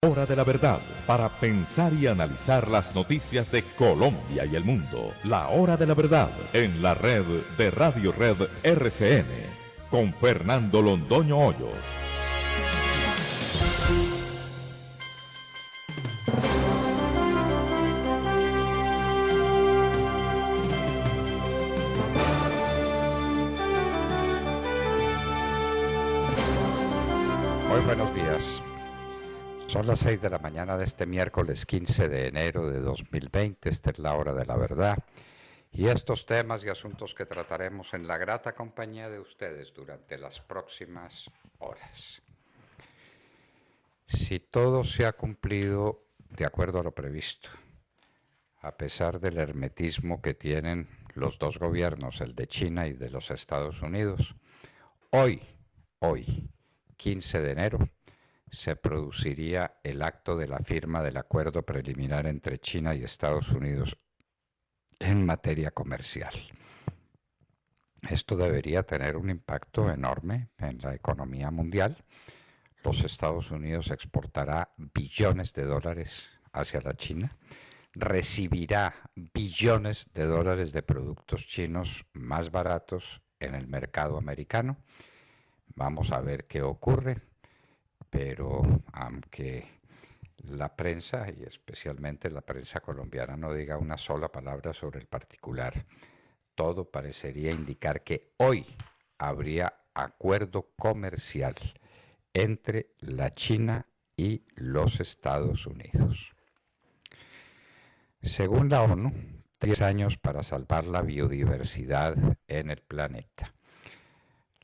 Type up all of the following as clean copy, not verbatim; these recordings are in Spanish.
Hora de la verdad, para pensar y analizar las noticias de Colombia y el mundo. La hora de la verdad, en la red de Radio Red RCN, con Fernando Londoño Hoyos. Muy buenos días. Son las 6 de la mañana de este miércoles 15 de enero de 2020. Esta es la hora de la verdad. Y estos temas y asuntos que trataremos en la grata compañía de ustedes durante las próximas horas. Si todo se ha cumplido de acuerdo a lo previsto, a pesar del hermetismo que tienen los dos gobiernos, el de China y de los Estados Unidos, hoy, 15 de enero, se produciría el acto de la firma del acuerdo preliminar entre China y Estados Unidos en materia comercial. Esto debería tener un impacto enorme en la economía mundial. Los Estados Unidos exportará billones de dólares hacia la China, recibirá billones de dólares de productos chinos más baratos en el mercado americano. Vamos a ver qué ocurre. Pero aunque la prensa, y especialmente la prensa colombiana, no diga una sola palabra sobre el particular, todo parecería indicar que hoy habría acuerdo comercial entre la China y los Estados Unidos. Según la ONU, 3 años para salvar la biodiversidad en el planeta.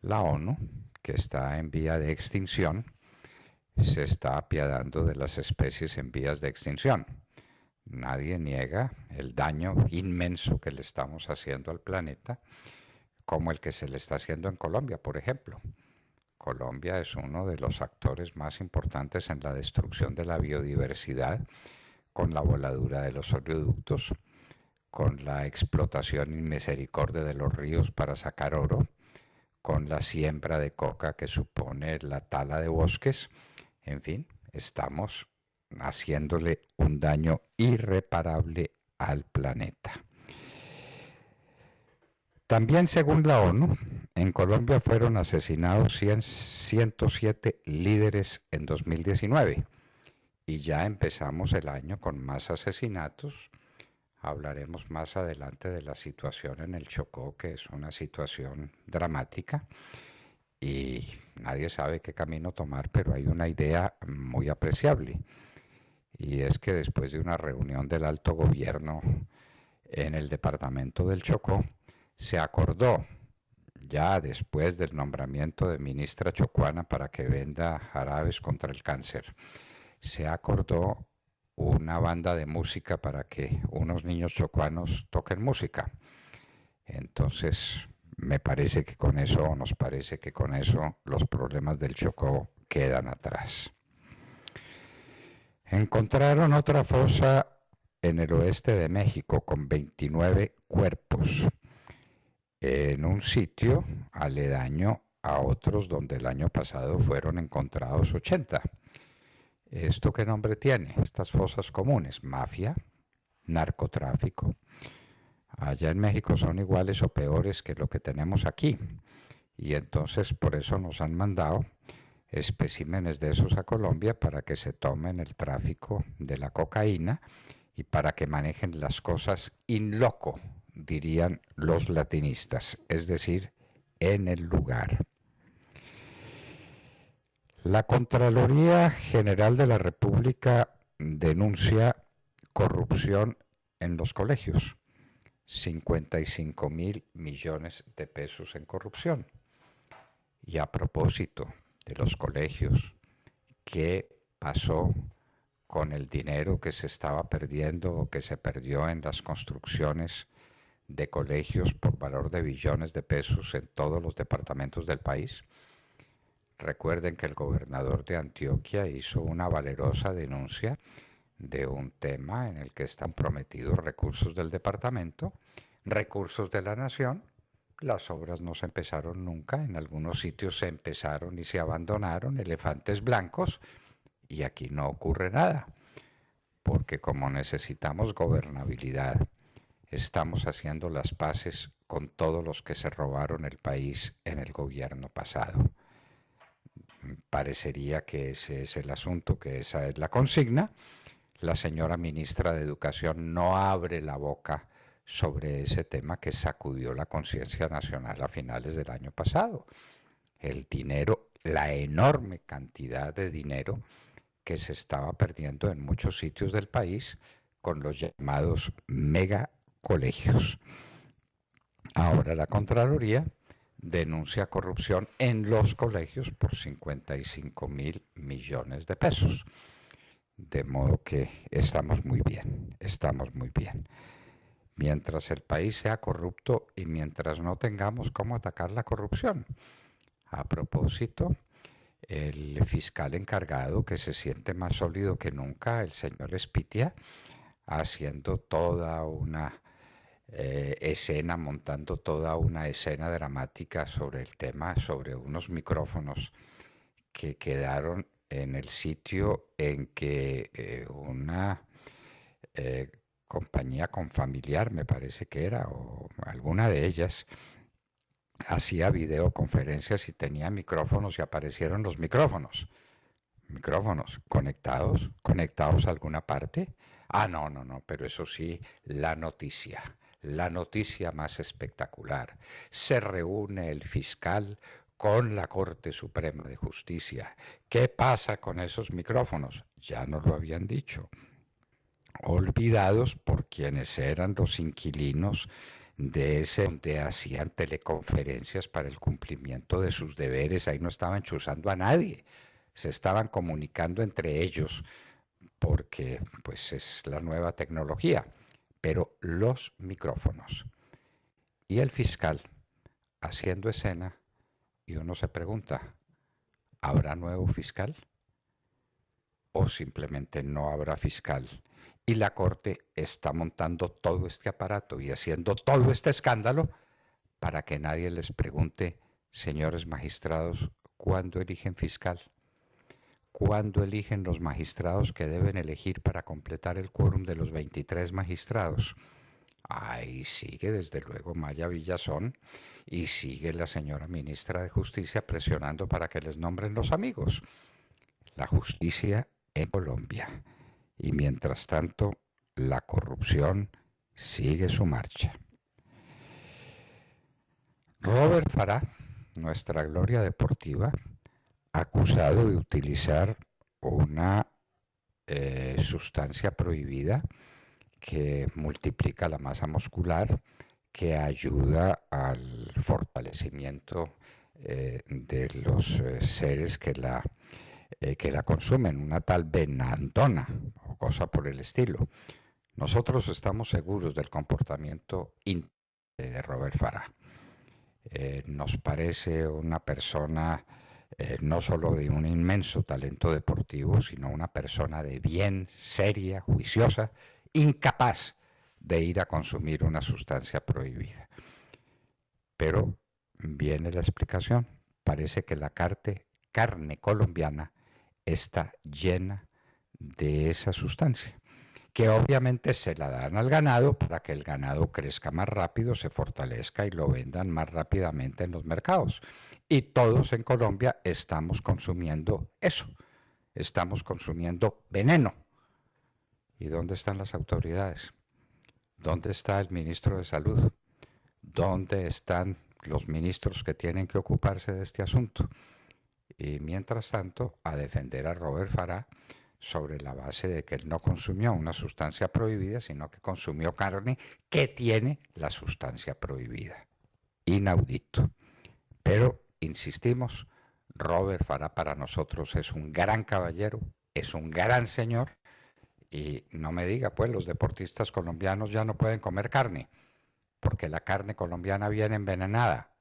La ONU, que está en vía de extinción, se está apiadando de las especies en vías de extinción. Nadie niega el daño inmenso que le estamos haciendo al planeta, como el que se le está haciendo en Colombia, por ejemplo. Colombia es uno de los actores más importantes en la destrucción de la biodiversidad, con la voladura de los oleoductos, con la explotación y misericordia de los ríos para sacar oro, con la siembra de coca que supone la tala de bosques. En fin, estamos haciéndole un daño irreparable al planeta. También, según la ONU, en Colombia fueron asesinados 107 líderes en 2019 y ya empezamos el año con más asesinatos. Hablaremos más adelante de la situación en el Chocó, que es una situación dramática. Y nadie sabe qué camino tomar, pero hay una idea muy apreciable. Y es que después de una reunión del alto gobierno en el departamento del Chocó, se acordó, ya después del nombramiento de ministra chocuana para que venda jarabes contra el cáncer, se acordó una banda de música para que unos niños chocuanos toquen música. Entonces, me parece que con eso, nos parece que con eso, los problemas del Chocó quedan atrás. Encontraron otra fosa en el oeste de México con 29 cuerpos en un sitio aledaño a otros donde el año pasado fueron encontrados 80. ¿Esto qué nombre tiene? Estas fosas comunes: mafia, narcotráfico. Allá en México son iguales o peores que lo que tenemos aquí. Y entonces por eso nos han mandado especímenes de esos a Colombia para que se tomen el tráfico de la cocaína y para que manejen las cosas in loco, dirían los latinistas, es decir, en el lugar. La Contraloría General de la República denuncia corrupción en los colegios. 55.000 millones de pesos en corrupción. Y a propósito de los colegios, ¿qué pasó con el dinero que se estaba perdiendo o que se perdió en las construcciones de colegios por valor de billones de pesos en todos los departamentos del país? Recuerden que el gobernador de Antioquia hizo una valerosa denuncia de un tema en el que están prometidos recursos del departamento, recursos de la nación. Las obras no se empezaron nunca, en algunos sitios se empezaron y se abandonaron, elefantes blancos, Y aquí no ocurre nada, porque como necesitamos gobernabilidad, estamos haciendo las paces con todos los que se robaron el país en el gobierno pasado. Parecería que ese es el asunto, que esa es la consigna. La señora ministra de Educación no abre la boca sobre ese tema que sacudió la conciencia nacional a finales del año pasado. El dinero, la enorme cantidad de dinero que se estaba perdiendo en muchos sitios del país con los llamados megacolegios. Ahora la Contraloría denuncia corrupción en los colegios por 55.000 millones de pesos. De modo que estamos muy bien, estamos muy bien. Mientras el país sea corrupto y mientras no tengamos cómo atacar la corrupción. A propósito, el fiscal encargado, que se siente más sólido que nunca, el señor Espitia, haciendo toda una escena, montando toda una escena dramática sobre el tema, sobre unos micrófonos que quedaron en el sitio en que una compañía confamiliar, me parece que era, o alguna de ellas, hacía videoconferencias y tenía micrófonos y aparecieron los micrófonos. Micrófonos conectados a alguna parte. No, pero eso sí, la noticia más espectacular. Se reúne el fiscal con la Corte Suprema de Justicia. ¿Qué pasa con esos micrófonos? Ya nos lo habían dicho. Olvidados por quienes eran los inquilinos de ese donde hacían teleconferencias para el cumplimiento de sus deberes. Ahí no estaban chuzando a nadie, se estaban comunicando entre ellos porque pues es la nueva tecnología. Pero los micrófonos y el fiscal haciendo escena, y uno se pregunta, ¿habrá nuevo fiscal? ¿O simplemente no habrá fiscal? Y la Corte está montando todo este aparato y haciendo todo este escándalo para que nadie les pregunte, señores magistrados, ¿cuándo eligen fiscal? ¿Cuándo eligen los magistrados que deben elegir para completar el quórum de los 23 magistrados? Ahí sigue desde luego Maya Villazón y sigue la señora ministra de Justicia presionando para que les nombren los amigos. La justicia en Colombia. Y mientras tanto, la corrupción sigue su marcha. Robert Farah, nuestra gloria deportiva, acusado de utilizar una sustancia prohibida que multiplica la masa muscular, que ayuda al fortalecimiento de los seres que la consumen, una tal benandona o cosa por el estilo. Nosotros estamos seguros del comportamiento de Robert Farah. Nos parece una persona no solo de un inmenso talento deportivo, sino una persona de bien, seria, juiciosa, incapaz de ir a consumir una sustancia prohibida. Pero viene la explicación. Parece que la carne colombiana está llena de esa sustancia, que obviamente se la dan al ganado para que el ganado crezca más rápido, se fortalezca y lo vendan más rápidamente en los mercados. Y todos en Colombia estamos consumiendo eso, estamos consumiendo veneno. ¿Y dónde están las autoridades? ¿Dónde está el ministro de Salud? ¿Dónde están los ministros que tienen que ocuparse de este asunto? Y mientras tanto, a defender a Robert Farah sobre la base de que él no consumió una sustancia prohibida, sino que consumió carne que tiene la sustancia prohibida. Inaudito. Pero, insistimos, Robert Farah para nosotros es un gran caballero, es un gran señor, y no me diga, pues los deportistas colombianos ya no pueden comer carne, porque la carne colombiana viene envenenada.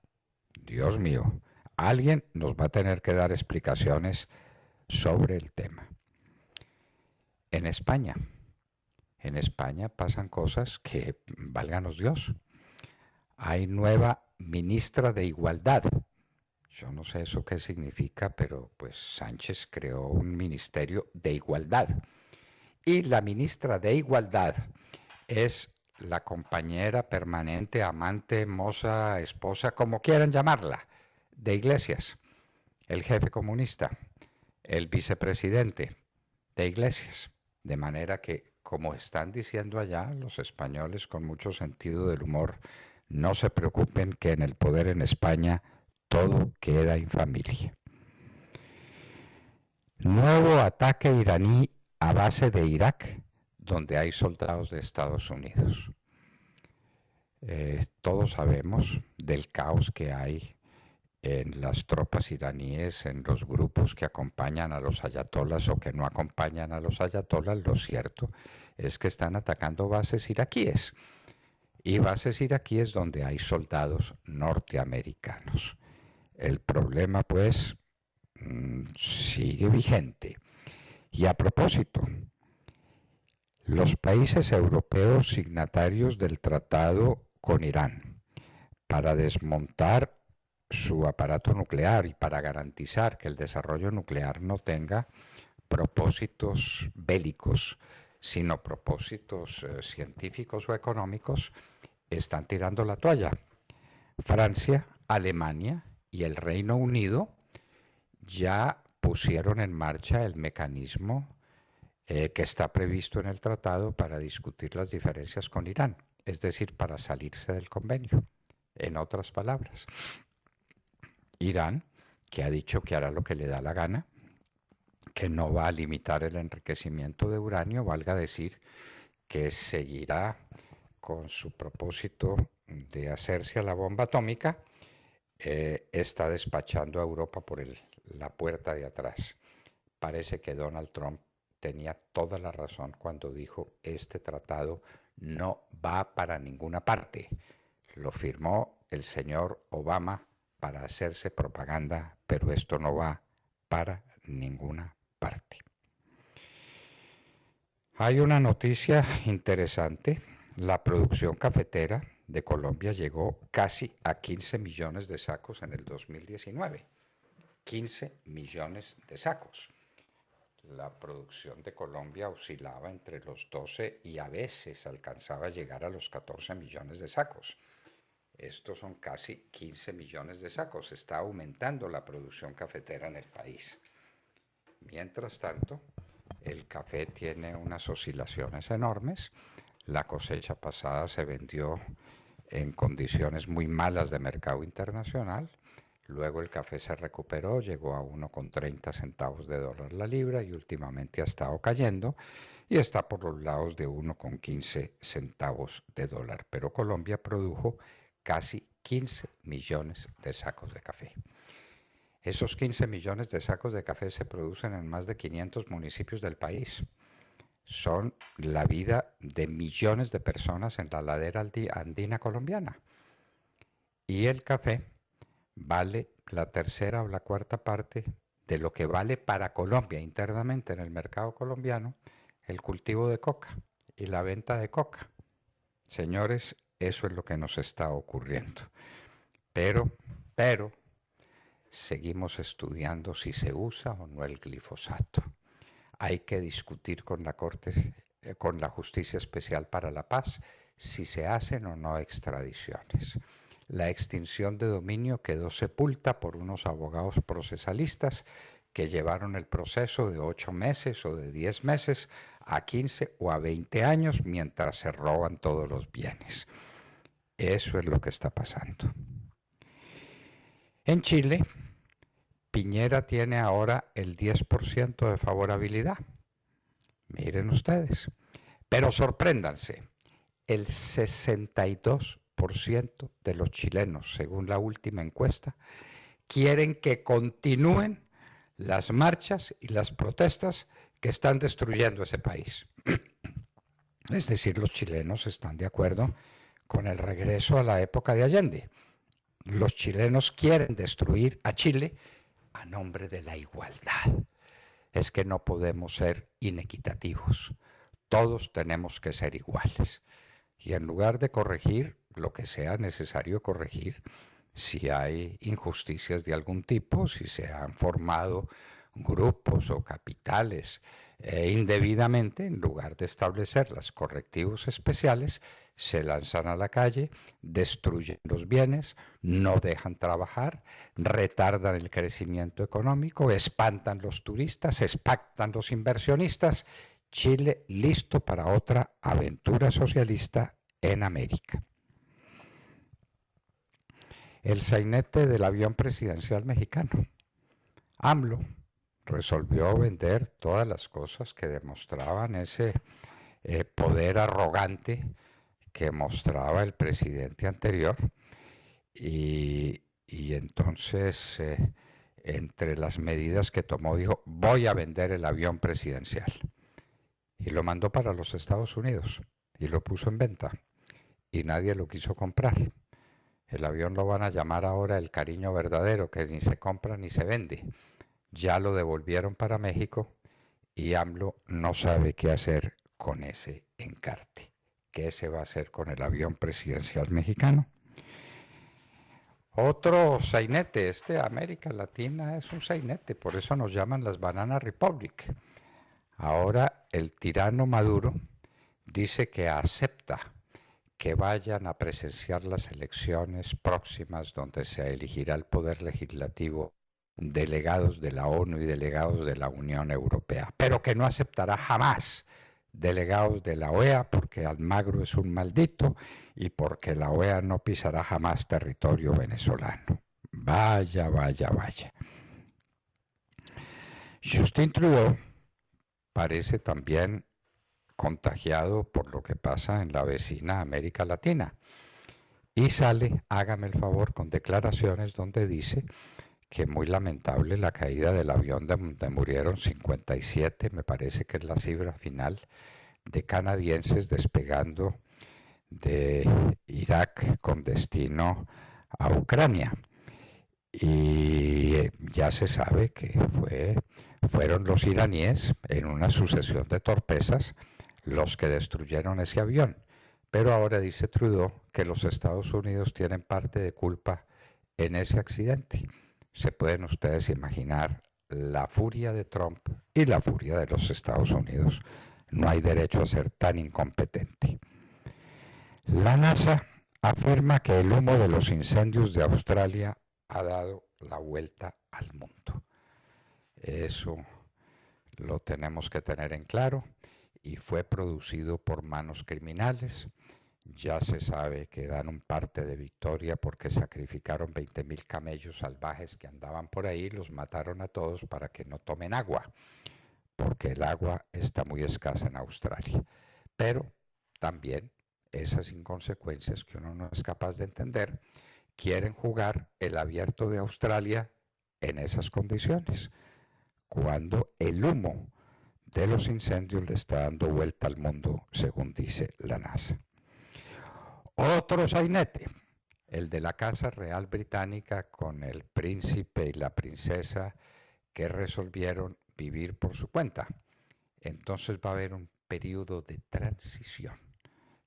Dios mío, alguien nos va a tener que dar explicaciones sobre el tema. En España pasan cosas que, válganos Dios, hay nueva ministra de Igualdad. Yo no sé eso qué significa, pero pues Sánchez creó un ministerio de igualdad. Y la ministra de Igualdad es la compañera permanente, amante, moza, esposa, como quieran llamarla, de Iglesias, el jefe comunista, el vicepresidente de Iglesias. De manera que, como están diciendo allá los españoles con mucho sentido del humor, no se preocupen que en el poder en España todo queda en familia. Nuevo ataque iraní a base de Irak, donde hay soldados de Estados Unidos. Todos sabemos del caos que hay en las tropas iraníes, en los grupos que acompañan a los ayatolas o que no acompañan a los ayatolas. Lo cierto es que están atacando bases iraquíes, y bases iraquíes donde hay soldados norteamericanos. El problema, pues, sigue vigente. Y a propósito, los países europeos signatarios del tratado con Irán para desmontar su aparato nuclear y para garantizar que el desarrollo nuclear no tenga propósitos bélicos, sino propósitos científicos o económicos, están tirando la toalla. Francia, Alemania y el Reino Unido ya pusieron en marcha el mecanismo que está previsto en el tratado para discutir las diferencias con Irán, es decir, para salirse del convenio. En otras palabras, Irán, que ha dicho que hará lo que le da la gana, que no va a limitar el enriquecimiento de uranio, valga decir que seguirá con su propósito de hacerse a la bomba atómica, está despachando a Europa por la puerta de atrás. Parece que Donald Trump tenía toda la razón cuando dijo: este tratado no va para ninguna parte. Lo firmó el señor Obama para hacerse propaganda, pero esto no va para ninguna parte. Hay una noticia interesante. La producción cafetera de Colombia llegó casi a 15 millones de sacos en el 2019. 15 millones de sacos. La producción de Colombia oscilaba entre los 12 y a veces alcanzaba a llegar a los 14 millones de sacos. Estos son casi 15 millones de sacos. Está aumentando la producción cafetera en el país. Mientras tanto, el café tiene unas oscilaciones enormes. La cosecha pasada se vendió en condiciones muy malas de mercado internacional. Luego el café se recuperó, llegó a 1,30 centavos de dólar la libra y últimamente ha estado cayendo y está por los lados de 1,15 centavos de dólar. Pero Colombia produjo casi 15 millones de sacos de café. Esos 15 millones de sacos de café se producen en más de 500 municipios del país. Son la vida de millones de personas en la ladera andina colombiana. Y el café vale la tercera o la cuarta parte de lo que vale para Colombia internamente en el mercado colombiano el cultivo de coca y la venta de coca. Señores, eso es lo que nos está ocurriendo. Pero, seguimos estudiando si se usa o no el glifosato. Hay que discutir con la Corte, con la Justicia Especial para la Paz, si se hacen o no extradiciones. La extinción de dominio quedó sepulta por unos abogados procesalistas que llevaron el proceso de 8 meses o de 10 meses a 15 o a 20 años mientras se roban todos los bienes. Eso es lo que está pasando. En Chile, Piñera tiene ahora el 10% de favorabilidad. Miren ustedes. Pero sorpréndanse, el 62% de los chilenos, según la última encuesta, quieren que continúen las marchas y las protestas que están destruyendo ese país. Es decir, los chilenos están de acuerdo con el regreso a la época de Allende. Los chilenos quieren destruir a Chile a nombre de la igualdad. Es que no podemos ser inequitativos. Todos tenemos que ser iguales. Y en lugar de corregir lo que sea necesario corregir, si hay injusticias de algún tipo, si se han formado grupos o capitales indebidamente, en lugar de establecer los correctivos especiales, se lanzan a la calle, destruyen los bienes, no dejan trabajar, retardan el crecimiento económico, espantan los turistas, espantan los inversionistas. Chile listo para otra aventura socialista en América. El sainete del avión presidencial mexicano. AMLO resolvió vender todas las cosas que demostraban ese poder arrogante que mostraba el presidente anterior y entonces entre las medidas que tomó dijo: voy a vender el avión presidencial, y lo mandó para los Estados Unidos y lo puso en venta y nadie lo quiso comprar. El avión lo van a llamar ahora el Cariño Verdadero, que ni se compra ni se vende. Ya lo devolvieron para México y AMLO no sabe qué hacer con ese encarte. ¿Qué se va a hacer con el avión presidencial mexicano? Otro sainete, América Latina es un sainete, por eso nos llaman las Banana Republic. Ahora el tirano Maduro dice que acepta que vayan a presenciar las elecciones próximas donde se elegirá el poder legislativo delegados de la ONU y delegados de la Unión Europea, pero que no aceptará jamás delegados de la OEA porque Almagro es un maldito y porque la OEA no pisará jamás territorio venezolano. Vaya, vaya, vaya. Justin Trudeau parece también contagiado por lo que pasa en la vecina América Latina y sale, hágame el favor, con declaraciones donde dice que muy lamentable la caída del avión donde murieron 57, me parece que es la cifra final, de canadienses despegando de Irak con destino a Ucrania. Y ya se sabe que fueron los iraníes en una sucesión de torpezas los que destruyeron ese avión. Pero ahora dice Trudeau que los Estados Unidos tienen parte de culpa en ese accidente. Se pueden ustedes imaginar la furia de Trump y la furia de los Estados Unidos. No hay derecho a ser tan incompetente. La NASA afirma que el humo de los incendios de Australia ha dado la vuelta al mundo. Eso lo tenemos que tener en claro. Y fue producido por manos criminales. Ya se sabe que dan un parte de victoria porque sacrificaron 20.000 camellos salvajes que andaban por ahí, los mataron a todos para que no tomen agua, porque el agua está muy escasa en Australia. Pero también esas inconsecuencias que uno no es capaz de entender, quieren jugar el abierto de Australia en esas condiciones, cuando el humo de los incendios le está dando vuelta al mundo, según dice la NASA. Otro sainete, el de la Casa Real Británica con el príncipe y la princesa que resolvieron vivir por su cuenta. Entonces va a haber un periodo de transición.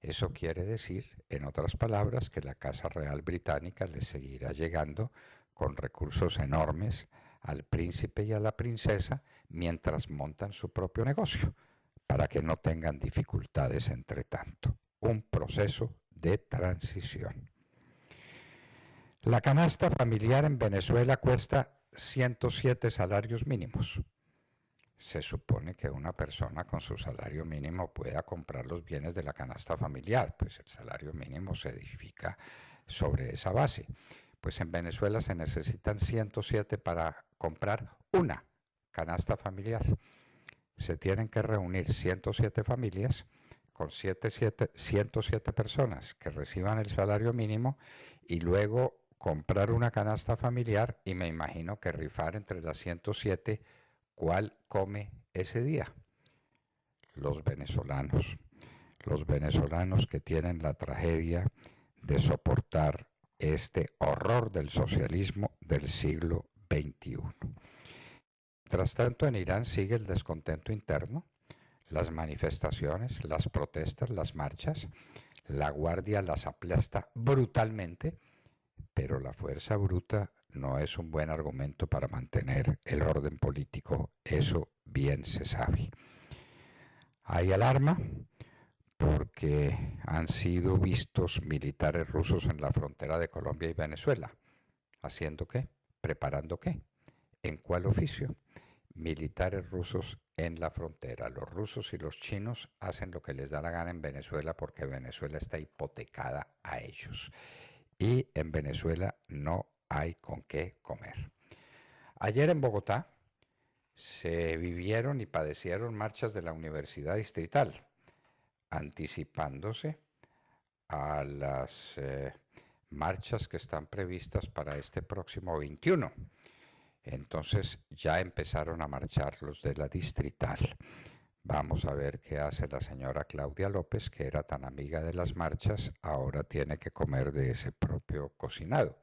Eso quiere decir, en otras palabras, que la Casa Real Británica le seguirá llegando con recursos enormes al príncipe y a la princesa mientras montan su propio negocio, para que no tengan dificultades entre tanto. Un proceso de transición. La canasta familiar en Venezuela cuesta 107 salarios mínimos. Se supone que una persona con su salario mínimo pueda comprar los bienes de la canasta familiar, pues el salario mínimo se edifica sobre esa base. Pues en Venezuela se necesitan 107 para comprar una canasta familiar. Se tienen que reunir 107 familias con 107 personas que reciban el salario mínimo y luego comprar una canasta familiar y me imagino que rifar entre las 107 cuál come ese día. Los venezolanos que tienen la tragedia de soportar este horror del socialismo del siglo XXI. Mientras tanto, en Irán sigue el descontento interno, las manifestaciones, las protestas, las marchas. La guardia las aplasta brutalmente, pero la fuerza bruta no es un buen argumento para mantener el orden político, eso bien se sabe. Hay alarma porque han sido vistos militares rusos en la frontera de Colombia y Venezuela. ¿Haciendo qué? ¿Preparando qué? ¿En cuál oficio? Militares rusos en la frontera. Los rusos y los chinos hacen lo que les da la gana en Venezuela porque Venezuela está hipotecada a ellos. Y en Venezuela no hay con qué comer. Ayer en Bogotá se vivieron y padecieron marchas de la Universidad Distrital, anticipándose a las marchas que están previstas para este próximo 21. Entonces ya empezaron a marchar los de la Distrital. Vamos a ver qué hace la señora Claudia López, que era tan amiga de las marchas, ahora tiene que comer de ese propio cocinado.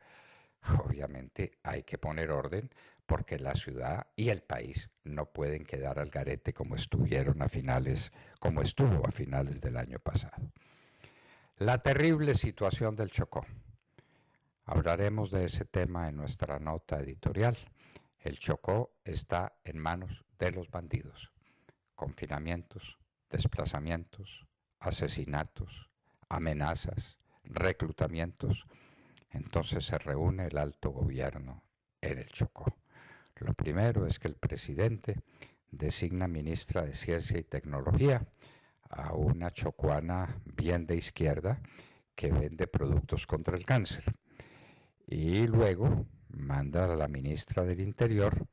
Obviamente hay que poner orden porque la ciudad y el país no pueden quedar al garete como estuvo a finales del año pasado. La terrible situación del Chocó. Hablaremos de ese tema en nuestra nota editorial. El Chocó está en manos de los bandidos. Confinamientos, desplazamientos, asesinatos, amenazas, reclutamientos. Entonces se reúne el alto gobierno en el Chocó. Lo primero es que el presidente designa ministra de Ciencia y Tecnología a una chocuana bien de izquierda que vende productos contra el cáncer. Y luego manda a la ministra del Interior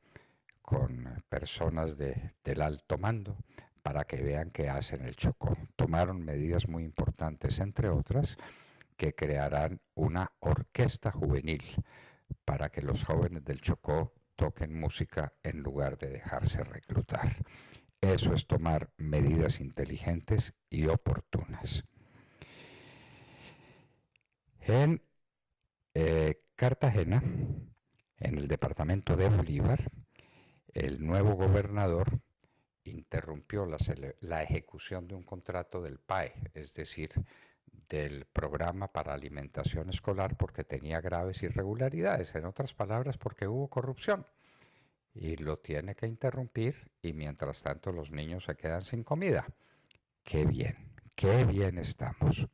con personas del alto mando para que vean qué hacen el Chocó. Tomaron medidas muy importantes, entre otras, que crearán una orquesta juvenil para que los jóvenes del Chocó toquen música en lugar de dejarse reclutar. Eso es tomar medidas inteligentes y oportunas. En Cartagena, en el departamento de Bolívar, el nuevo gobernador interrumpió la ejecución de un contrato del PAE, es decir, del Programa para Alimentación Escolar, porque tenía graves irregularidades, en otras palabras, porque hubo corrupción. Y lo tiene que interrumpir y mientras tanto los niños se quedan sin comida. Qué bien estamos.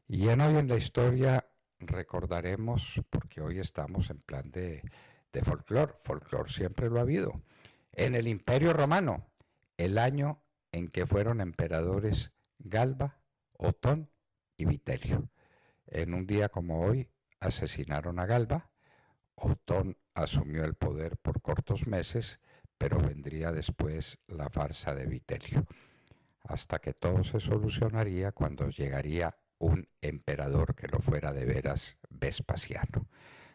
Y hoy en la historia recordaremos, porque hoy estamos en plan de folclore siempre lo ha habido. En el Imperio Romano, el año en que fueron emperadores Galba, Otón y Vitelio. En un día como hoy asesinaron a Galba, Otón asumió el poder por cortos meses, pero vendría después la farsa de Vitelio, hasta que todo se solucionaría cuando llegaría un emperador que lo fuera de veras, Vespasiano.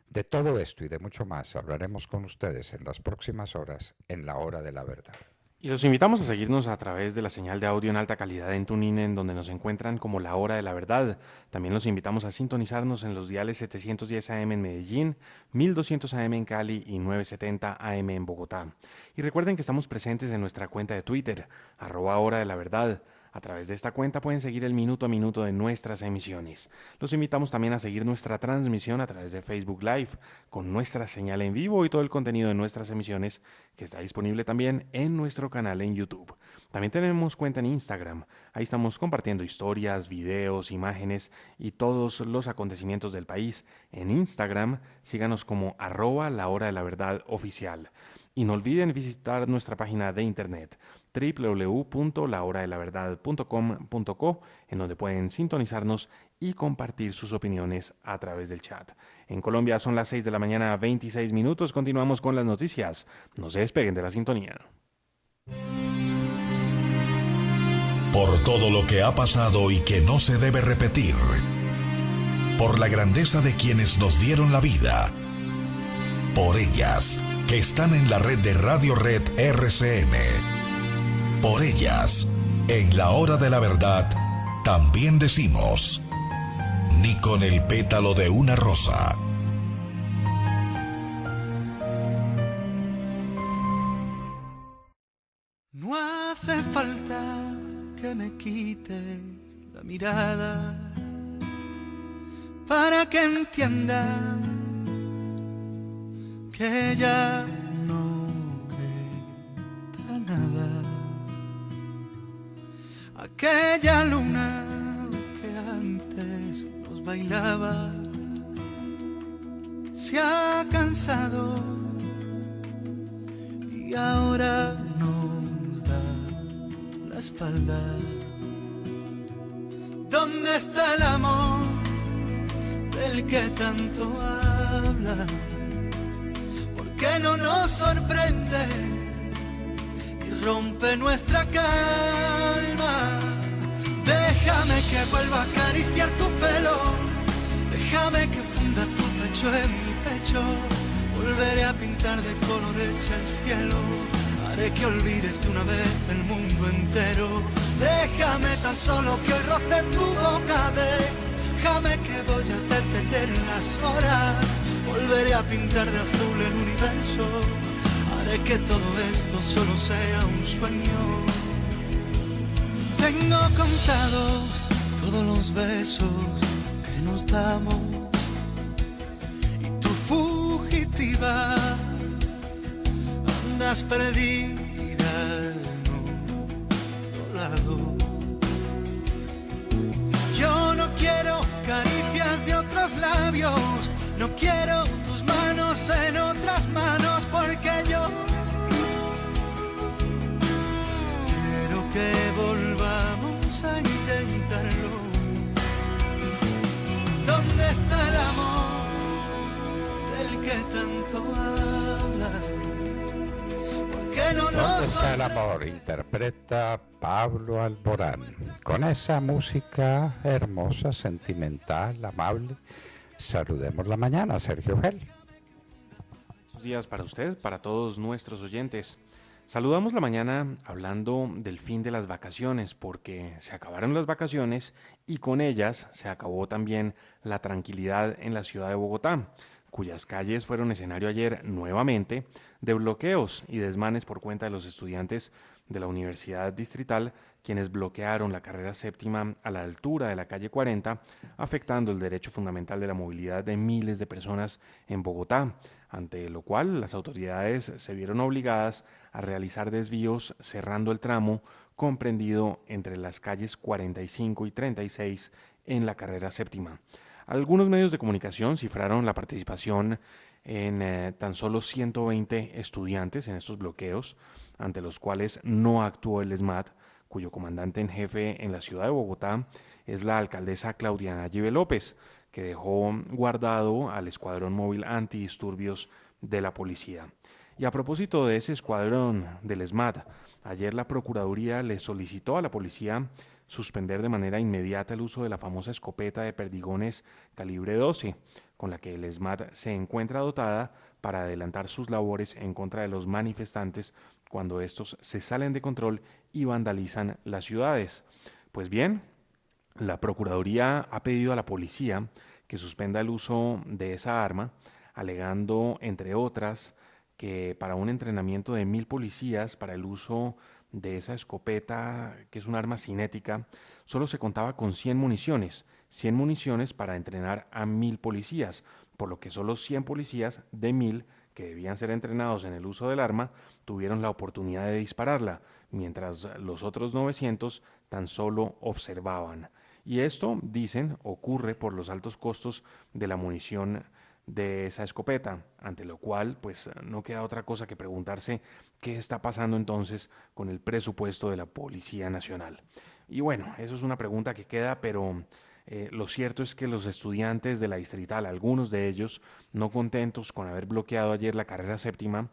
De todo esto y de mucho más hablaremos con ustedes en las próximas horas en La Hora de la Verdad. Y los invitamos a seguirnos a través de la señal de audio en alta calidad en TuneIn, en donde nos encuentran como La Hora de la Verdad. También los invitamos a sintonizarnos en los diales 710 AM en Medellín, 1200 AM en Cali y 970 AM en Bogotá. Y recuerden que estamos presentes en nuestra cuenta de Twitter, @Hora de la Verdad. A través de esta cuenta pueden seguir el minuto a minuto de nuestras emisiones. Los invitamos también a seguir nuestra transmisión a través de Facebook Live, con nuestra señal en vivo y todo el contenido de nuestras emisiones, que está disponible también en nuestro canal en YouTube. También tenemos cuenta en Instagram. Ahí estamos compartiendo historias, videos, imágenes y todos los acontecimientos del país. En Instagram, síganos como @LaHoraDeLaVerdadOficial. Y no olviden visitar nuestra página de internet www.lahoradelaverdad.com.co, en donde pueden sintonizarnos y compartir sus opiniones a través del chat. En Colombia son las 6 de la mañana, 26 minutos. Continuamos con las noticias. No se despeguen de la sintonía. Por todo lo que ha pasado y que no se debe repetir. Por la grandeza de quienes nos dieron la vida. Por ellas, que están en la red de Radio Red RCN. Por ellas, en La Hora de la Verdad, también decimos, ni con el pétalo de una rosa. No hace falta que me quites la mirada, para que entienda que ya no queda nada. Aquella luna que antes nos bailaba se ha cansado y ahora nos da la espalda. ¿Dónde está el amor del que tanto habla? ¿Por qué no nos sorprende y rompe nuestra calma? Déjame que vuelva a acariciar tu pelo, déjame que funda tu pecho en mi pecho. Volveré a pintar de colores el cielo, haré que olvides de una vez el mundo entero. Déjame tan solo que hoy roce tu boca, déjame que voy a detener las horas. Volveré a pintar de azul el universo, haré que todo esto solo sea un sueño. Tengo contados todos los besos que nos damos y tú fugitiva andas perdida en otro lado. Yo no quiero caricias de otros labios, no quiero tus manos en otras manos, porque yo quiero que volvamos a intentarlo. ¿Dónde está el amor del que tanto habla? ¿Por qué no ¿Dónde nos está el amor? Interpreta Pablo Alborán. Con esa música hermosa, sentimental, amable, saludemos la mañana, Sergio Gel. Buenos días para usted, para todos nuestros oyentes. Saludamos la mañana hablando del fin de las vacaciones, porque se acabaron las vacaciones y con ellas se acabó también la tranquilidad en la ciudad de Bogotá, cuyas calles fueron escenario ayer nuevamente de bloqueos y desmanes por cuenta de los estudiantes de la Universidad Distrital, quienes bloquearon la carrera séptima a la altura de la calle 40, afectando el derecho fundamental de la movilidad de miles de personas en Bogotá, ante lo cual las autoridades se vieron obligadas a realizar desvíos cerrando el tramo comprendido entre las calles 45 y 36 en la carrera séptima. Algunos medios de comunicación cifraron la participación en tan solo 120 estudiantes en estos bloqueos, ante los cuales no actuó el ESMAD, cuyo comandante en jefe en la ciudad de Bogotá es la alcaldesa Claudia Nayib López, que dejó guardado al escuadrón móvil antidisturbios de la policía. Y a propósito de ese escuadrón del ESMAD, ayer la Procuraduría le solicitó a la policía suspender de manera inmediata el uso de la famosa escopeta de perdigones calibre 12, con la que el ESMAD se encuentra dotada para adelantar sus labores en contra de los manifestantes cuando estos se salen de control y vandalizan las ciudades. Pues bien, la Procuraduría ha pedido a la policía que suspenda el uso de esa arma, alegando, entre otras, que para un entrenamiento de 1.000 policías para el uso de esa escopeta, que es un arma cinética, solo se contaba con 100 municiones para entrenar a 1.000 policías, por lo que solo 100 policías de 1.000 que debían ser entrenados en el uso del arma tuvieron la oportunidad de dispararla, mientras los otros 900 tan solo observaban. Y esto, dicen, ocurre por los altos costos de la munición de esa escopeta, ante lo cual pues no queda otra cosa que preguntarse qué está pasando entonces con el presupuesto de la Policía Nacional. Y bueno, eso es una pregunta que queda, pero lo cierto es que los estudiantes de la Distrital, algunos de ellos no contentos con haber bloqueado ayer la carrera séptima,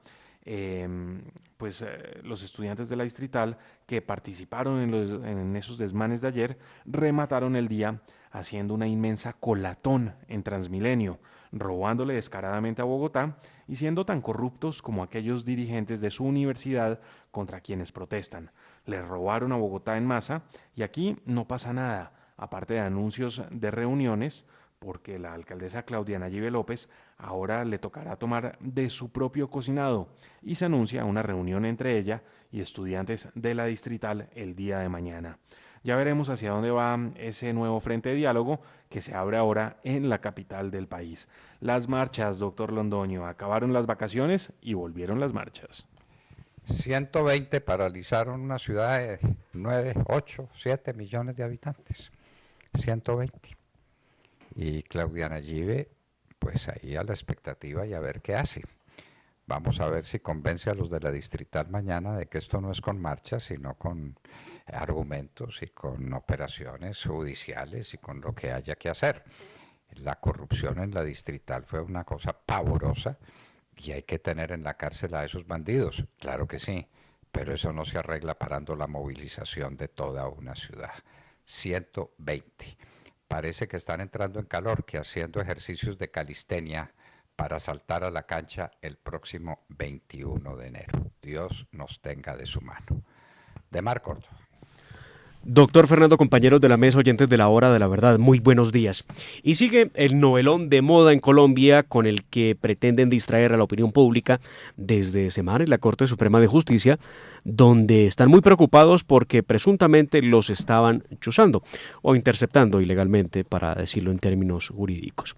los estudiantes de la Distrital que participaron en esos desmanes de ayer remataron el día haciendo una inmensa colatón en Transmilenio, robándole descaradamente a Bogotá y siendo tan corruptos como aquellos dirigentes de su universidad contra quienes protestan. Les robaron a Bogotá en masa y aquí no pasa nada, aparte de anuncios de reuniones, porque la alcaldesa Claudia Nayib López ahora le tocará tomar de su propio cocinado y se anuncia una reunión entre ella y estudiantes de la Distrital el día de mañana. Ya veremos hacia dónde va ese nuevo frente de diálogo que se abre ahora en la capital del país. Las marchas, doctor Londoño, acabaron las vacaciones y volvieron las marchas. 120 paralizaron una ciudad de 9, 8, 7 millones de habitantes. 120. Y Claudia Nayibe, pues ahí a la expectativa y a ver qué hace. Vamos a ver si convence a los de la distrital mañana de que esto no es con marchas, sino con argumentos y con operaciones judiciales y con lo que haya que hacer. La corrupción en la distrital fue una cosa pavorosa y hay que tener en la cárcel a esos bandidos, claro que sí, pero eso no se arregla parando la movilización de toda una ciudad. 120. Parece que están entrando en calor, que haciendo ejercicios de calistenia para saltar a la cancha el próximo 21 de enero. Dios nos tenga de su mano. Demar Córdoba. Doctor Fernando, compañeros de la mesa, oyentes de la Hora de la Verdad, muy buenos días. Y sigue el novelón de moda en Colombia con el que pretenden distraer a la opinión pública desde semana en la Corte Suprema de Justicia, donde están muy preocupados porque presuntamente los estaban chuzando o interceptando ilegalmente, para decirlo en términos jurídicos.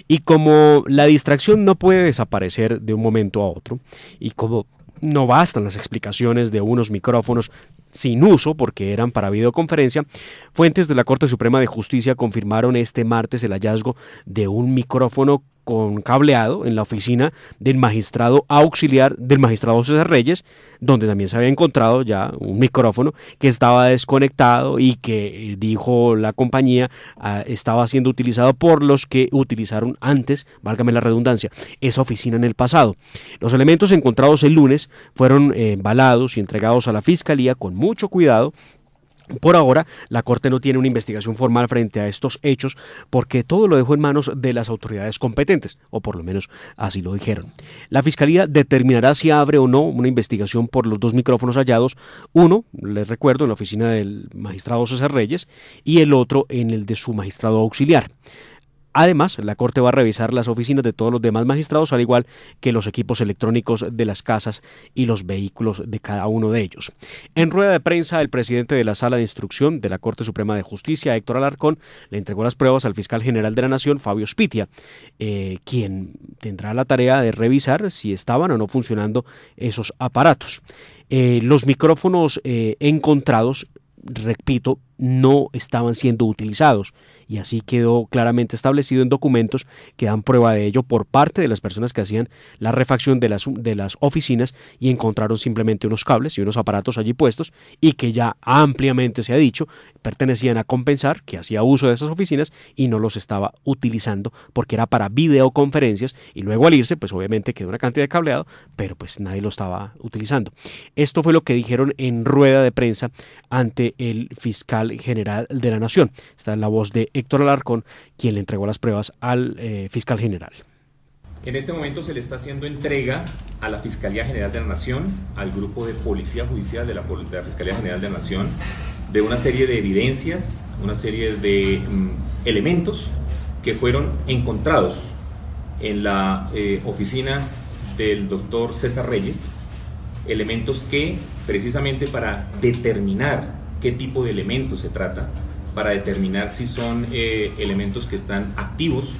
Y como la distracción no puede desaparecer de un momento a otro, y como no bastan las explicaciones de unos micrófonos sin uso porque eran para videoconferencia, fuentes de la Corte Suprema de Justicia confirmaron este martes el hallazgo de un micrófono con cableado en la oficina del magistrado auxiliar del magistrado César Reyes, donde también se había encontrado ya un micrófono que estaba desconectado y que, dijo la compañía, estaba siendo utilizado por los que utilizaron antes, válgame la redundancia, esa oficina en el pasado. Los elementos encontrados el lunes fueron embalados y entregados a la Fiscalía con mucho cuidado. Por ahora, la Corte no tiene una investigación formal frente a estos hechos porque todo lo dejó en manos de las autoridades competentes, o por lo menos así lo dijeron. La Fiscalía determinará si abre o no una investigación por los dos micrófonos hallados, uno, les recuerdo, en la oficina del magistrado César Reyes y el otro en el de su magistrado auxiliar. Además, la Corte va a revisar las oficinas de todos los demás magistrados, al igual que los equipos electrónicos de las casas y los vehículos de cada uno de ellos. En rueda de prensa, el presidente de la Sala de Instrucción de la Corte Suprema de Justicia, Héctor Alarcón, le entregó las pruebas al fiscal general de la Nación, Fabio Spitia, quien tendrá la tarea de revisar si estaban o no funcionando esos aparatos. Los micrófonos encontrados, repito, no estaban siendo utilizados, y así quedó claramente establecido en documentos que dan prueba de ello por parte de las personas que hacían la refacción de las oficinas y encontraron simplemente unos cables y unos aparatos allí puestos y que ya ampliamente se ha dicho pertenecían a Compensar, que hacía uso de esas oficinas y no los estaba utilizando porque era para videoconferencias, y luego al irse pues obviamente quedó una cantidad de cableado, pero pues nadie lo estaba utilizando. Esto fue lo que dijeron en rueda de prensa ante el fiscal general de la Nación. Esta es la voz de Héctor Alarcón, quien le entregó las pruebas al fiscal general. En este momento se le está haciendo entrega a la Fiscalía General de la Nación, al Grupo de Policía Judicial de la Fiscalía General de la Nación, de una serie de evidencias, una serie de elementos que fueron encontrados en la oficina del doctor César Reyes, elementos que precisamente para determinar qué tipo de elementos se trata, para determinar si son elementos que están activos,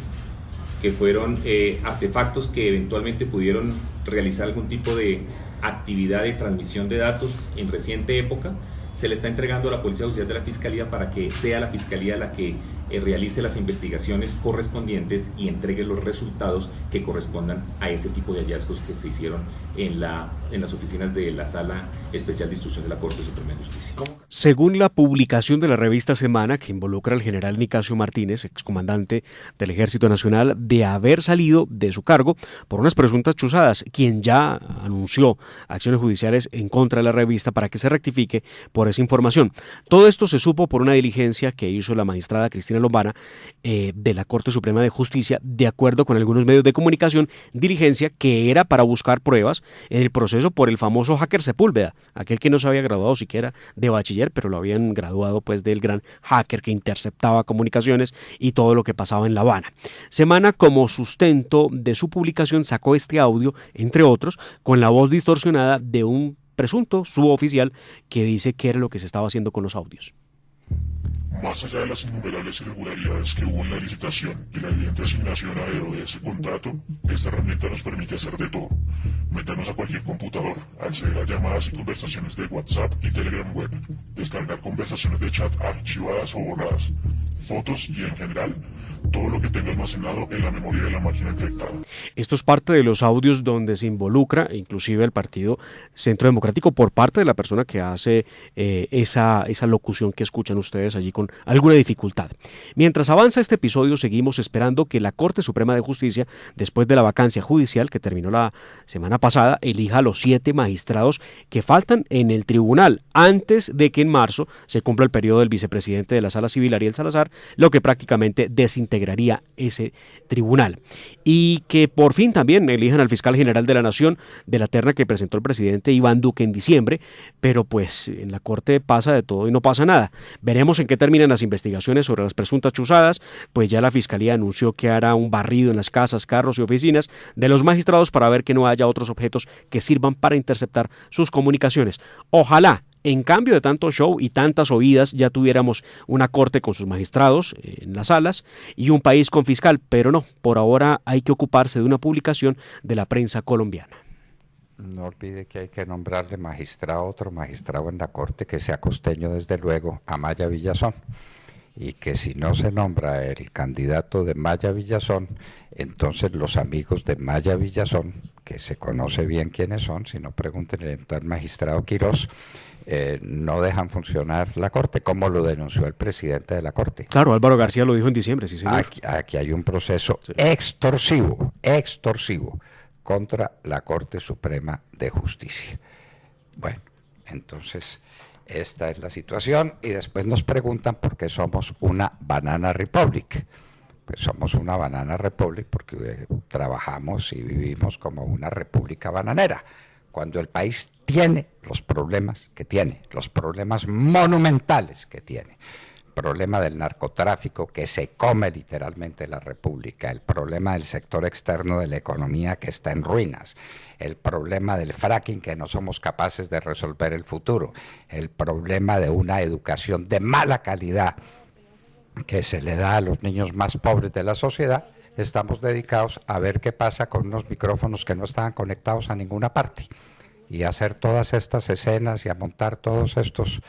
que fueron artefactos que eventualmente pudieron realizar algún tipo de actividad de transmisión de datos en reciente época, se le está entregando a la Policía Judicial de la Fiscalía para que sea la Fiscalía la que realice las investigaciones correspondientes y entregue los resultados que correspondan a ese tipo de hallazgos que se hicieron en las oficinas de la Sala Especial de Instrucción de la Corte Suprema de Justicia. Según la publicación de la revista Semana, que involucra al general Nicasio Martínez, excomandante del Ejército Nacional, de haber salido de su cargo por unas presuntas chuzadas, quien ya anunció acciones judiciales en contra de la revista para que se rectifique por esa información. Todo esto se supo por una diligencia que hizo la magistrada Cristina Lombana de la Corte Suprema de Justicia, de acuerdo con algunos medios de comunicación, diligencia que era para buscar pruebas en el proceso por el famoso hacker Sepúlveda, aquel que no se había graduado siquiera de bachiller, pero lo habían graduado pues del gran hacker que interceptaba comunicaciones y todo lo que pasaba en La Habana. Semana, como sustento de su publicación, sacó este audio, entre otros, con la voz distorsionada de un presunto suboficial que dice qué era lo que se estaba haciendo con los audios. Más allá de las innumerables irregularidades que hubo en la licitación y la evidente asignación a dedo de ese contrato, esta herramienta nos permite hacer de todo. Meternos a cualquier computador, acceder a llamadas y conversaciones de WhatsApp y Telegram web, descargar conversaciones de chat archivadas o borradas, fotos y en general, todo lo que tenga almacenado en la memoria de la máquina infectada. Esto es parte de los audios donde se involucra inclusive el Partido Centro Democrático por parte de la persona que hace esa locución que escuchan ustedes allí con alguna dificultad. Mientras avanza este episodio, seguimos esperando que la Corte Suprema de Justicia, después de la vacancia judicial que terminó la semana pasada, elija a los 7 magistrados que faltan en el tribunal antes de que en marzo se cumpla el periodo del vicepresidente de la Sala Civil, Ariel Salazar, lo que prácticamente desintegraría ese tribunal. Y que por fin también elijan al fiscal general de la Nación de la terna que presentó el presidente Iván Duque en diciembre, pero pues en la Corte pasa de todo y no pasa nada. Veremos en qué terminan las investigaciones sobre las presuntas chuzadas, pues ya la Fiscalía anunció que hará un barrido en las casas, carros y oficinas de los magistrados para ver que no haya otros objetos que sirvan para interceptar sus comunicaciones. Ojalá, en cambio de tanto show y tantas oídas, ya tuviéramos una corte con sus magistrados en las salas y un país con fiscal, pero no, por ahora hay que ocuparse de una publicación de la prensa colombiana. No olvide que hay que nombrarle magistrado a otro magistrado en la Corte que sea costeño, desde luego, Amaya Villazón. Y que si no se nombra el candidato de Maya Villazón, entonces los amigos de Maya Villazón, que se conoce bien quiénes son, si no pregúntenle al magistrado Quirós, no dejan funcionar la Corte, como lo denunció el presidente de la Corte. Claro, Álvaro García lo dijo en diciembre, sí señor. Aquí hay un proceso extorsivo contra la Corte Suprema de Justicia. Bueno, entonces esta es la situación, y después nos preguntan por qué somos una banana republic. Pues somos una banana republic porque trabajamos y vivimos como una república bananera. Cuando el país tiene los problemas que tiene, los problemas monumentales que tiene, el problema del narcotráfico que se come literalmente la república, el problema del sector externo de la economía que está en ruinas, el problema del fracking que no somos capaces de resolver el futuro, el problema de una educación de mala calidad que se le da a los niños más pobres de la sociedad, estamos dedicados a ver qué pasa con unos micrófonos que no estaban conectados a ninguna parte y a hacer todas estas escenas y a montar todos estos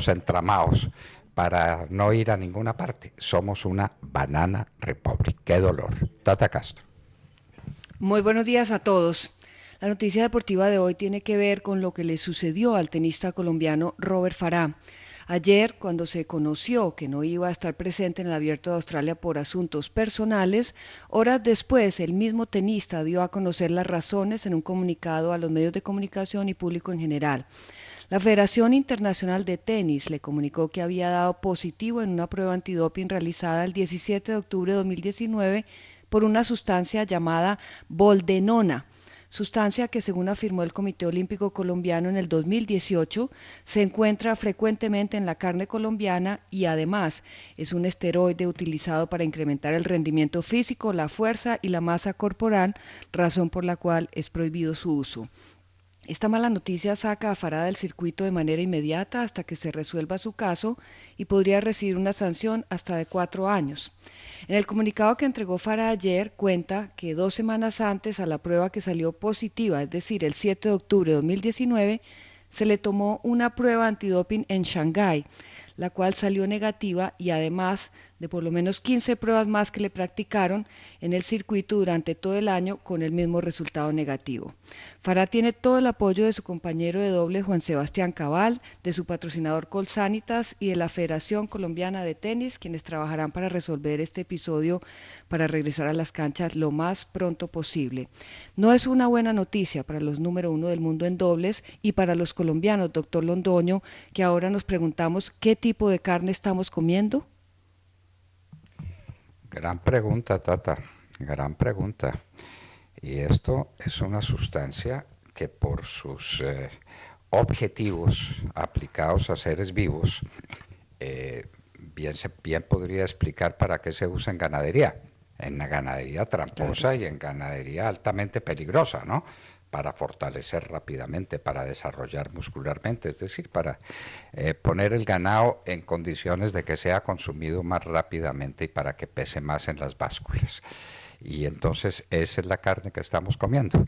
entramados para no ir a ninguna parte. Somos una banana republic. ¡Qué dolor! Tata Castro. Muy buenos días a todos. La noticia deportiva de hoy tiene que ver con lo que le sucedió al tenista colombiano Robert Farah. Ayer, cuando se conoció que no iba a estar presente en el Abierto de Australia por asuntos personales, horas después el mismo tenista dio a conocer las razones en un comunicado a los medios de comunicación y público en general. La Federación Internacional de Tenis le comunicó que había dado positivo en una prueba antidoping realizada el 17 de octubre de 2019 por una sustancia llamada boldenona, sustancia que, según afirmó el Comité Olímpico Colombiano en el 2018, se encuentra frecuentemente en la carne colombiana y además es un esteroide utilizado para incrementar el rendimiento físico, la fuerza y la masa corporal, razón por la cual es prohibido su uso. Esta mala noticia saca a Farah del circuito de manera inmediata hasta que se resuelva su caso y podría recibir una sanción hasta de 4 años. En el comunicado que entregó Farah ayer cuenta que 2 semanas antes a la prueba que salió positiva, es decir, el 7 de octubre de 2019, se le tomó una prueba antidoping en Shanghái, la cual salió negativa, y además de por lo menos 15 pruebas más que le practicaron en el circuito durante todo el año con el mismo resultado negativo. Farah tiene todo el apoyo de su compañero de dobles Juan Sebastián Cabal, de su patrocinador Colsanitas y de la Federación Colombiana de Tenis, quienes trabajarán para resolver este episodio para regresar a las canchas lo más pronto posible. No es una buena noticia para los número 1 del mundo en dobles y para los colombianos, doctor Londoño, que ahora nos preguntamos qué tipo de carne estamos comiendo. Gran pregunta, Tata, gran pregunta. Y esto es una sustancia que por sus objetivos aplicados a seres vivos, bien podría explicar para qué se usa en ganadería la ganadería tramposa y en ganadería altamente peligrosa, ¿no? para fortalecer rápidamente, para desarrollar muscularmente, es decir, para poner el ganado en condiciones de que sea consumido más rápidamente y para que pese más en las básculas. Y entonces esa es la carne que estamos comiendo.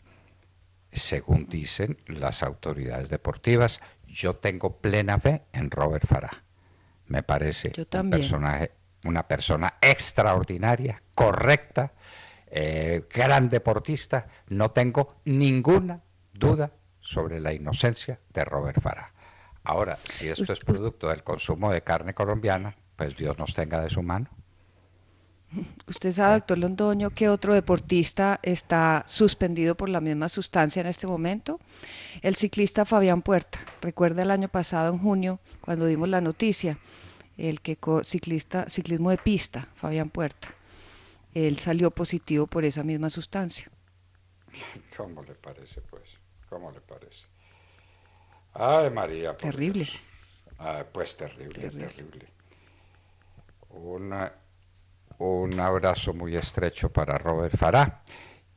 Según dicen las autoridades deportivas, yo tengo plena fe en Robert Farah. Me parece una persona extraordinaria, correcta, gran deportista. No tengo ninguna duda sobre la inocencia de Robert Farah. Ahora, si esto es producto del consumo de carne colombiana, pues Dios nos tenga de su mano. ¿Usted sabe, doctor Londoño, qué otro deportista está suspendido por la misma sustancia en este momento? El ciclista Fabián Puerta. Recuerda el año pasado, en junio, cuando dimos la noticia, el que ciclismo de pista, Fabián Puerta. Él salió positivo por esa misma sustancia. ¿Cómo le parece, pues? ¿Cómo le parece? Ay, María. Terrible. Dios. Pues terrible. Un abrazo muy estrecho para Robert Farah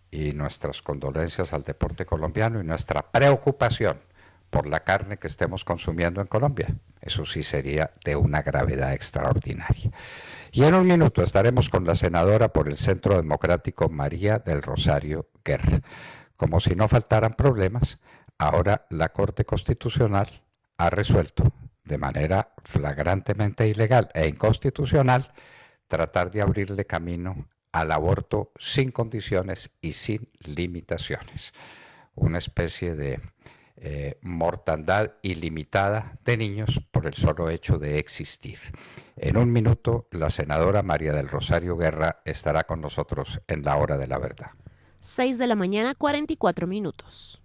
y nuestras condolencias al deporte colombiano y nuestra preocupación por la carne que estemos consumiendo en Colombia. Eso sí sería de una gravedad extraordinaria. Y en un minuto estaremos con la senadora por el Centro Democrático María del Rosario Guerra. Como si no faltaran problemas, ahora la Corte Constitucional ha resuelto de manera flagrantemente ilegal e inconstitucional tratar de abrirle camino al aborto sin condiciones y sin limitaciones. Una especie de mortandad ilimitada de niños por el solo hecho de existir. En un minuto, la senadora María del Rosario Guerra estará con nosotros en la hora de la verdad. 6 de la mañana, 44 minutos.